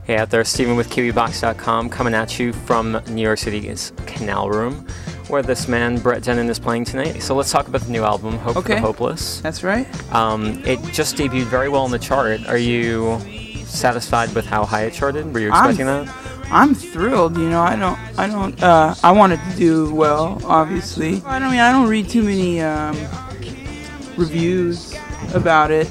Hey out there, Steven with Kiwibox.com coming at you from New York City's Canal Room, where this man, Brett Dennen, is playing tonight. So let's talk about the new album, Hope for the Hopeless. That's right. It just debuted very well on the chart. Are you satisfied with how high it charted? Were you expecting that? I'm thrilled. You know, I wanted to do well, obviously. I don't read too many reviews about it.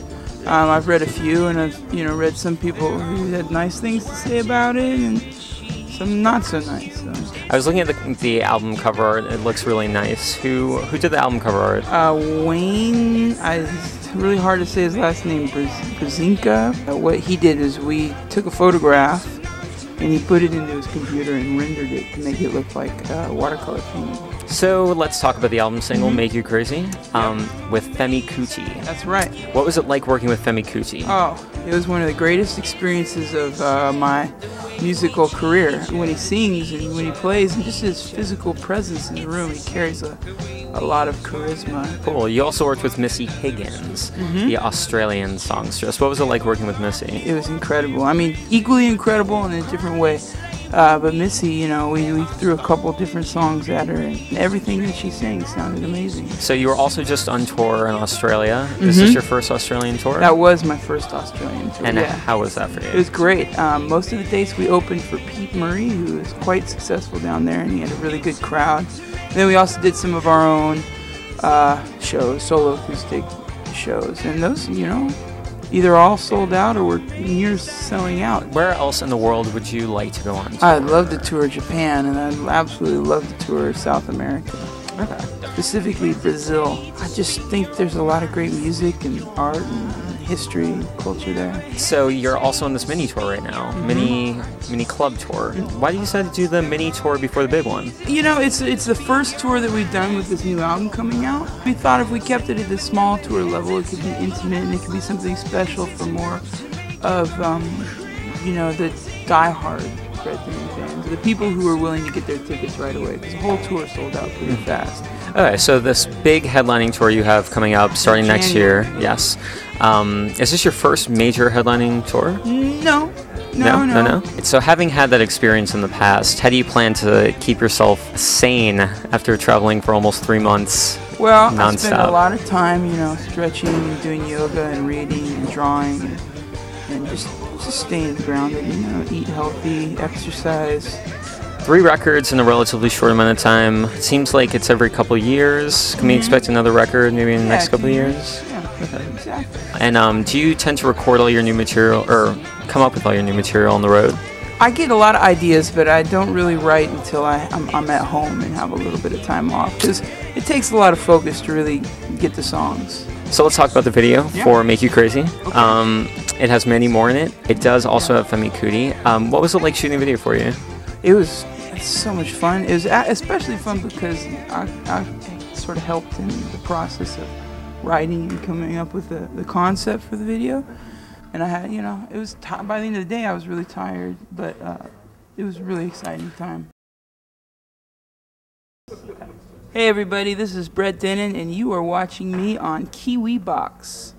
I've read a few, and I've read some people who had nice things to say about it, and some not so nice. So. I was looking at the album cover art. It looks really nice. Who did the album cover art? Wayne. It's really hard to say his last name. Brzezinka. What he did is we took a photograph, and he put it into his computer and rendered it to make it look like a watercolor painting. So let's talk about the album single, Make You Crazy, with Femi Kuti. That's right. What was it like working with Femi Kuti? Oh, it was one of the greatest experiences of my musical career. When he sings and when he plays, and just his physical presence in the room, he carries a lot of charisma. Cool. You also worked with Missy Higgins, the Australian songstress. What was it like working with Missy? It was incredible. I mean, equally incredible in a different way. But Missy, we threw a couple different songs at her, and everything that she sang sounded amazing. So you were also just on tour in Australia. Is this your first Australian tour? That was my first Australian tour. And how was that for you? It was great. Most of the dates we opened for Pete Murray, who was quite successful down there, and he had a really good crowd. And then we also did some of our own shows, solo acoustic shows, and those, either all sold out or were near selling out. Where else in the world would you like to go on tour? I'd love to tour Japan, and I'd absolutely love to tour South America. Okay. Specifically Brazil. I just think there's a lot of great music and art and history and culture there. So you're also on this mini tour right now, mini club tour. Why did you decide to do the mini tour before the big one? It's the first tour that we've done with this new album coming out. We thought if we kept it at the small tour level, it could be intimate and it could be something special for more of, the diehard Brett Dennen fans, the people who are willing to get their tickets right away, because the whole tour sold out pretty fast. Okay, so this big headlining tour you have coming up starting next year, yes. Is this your first major headlining tour? No. So having had that experience in the past, how do you plan to keep yourself sane after traveling for almost 3 months nonstop? I spend a lot of time, stretching and doing yoga and reading and drawing and just staying grounded, eat healthy, exercise. 3 records in a relatively short amount of time. It seems like it's every couple of years. Can we expect another record maybe in the next couple of years? Yeah, exactly. And do you tend to record all your new material, or come up with all your new material on the road? I get a lot of ideas, but I don't really write until I'm at home and have a little bit of time off, because it takes a lot of focus to really get the songs. So let's talk about the video for Make You Crazy. Okay. It has many more in it. It does also have Femi Kuti. What was it like shooting the video for you? It's so much fun. It was especially fun because I sort of helped in the process of writing and coming up with the concept for the video. And I had, it was by the end of the day I was really tired, but it was a really exciting time. Hey everybody, this is Brett Dennen, and you are watching me on Kiwibox.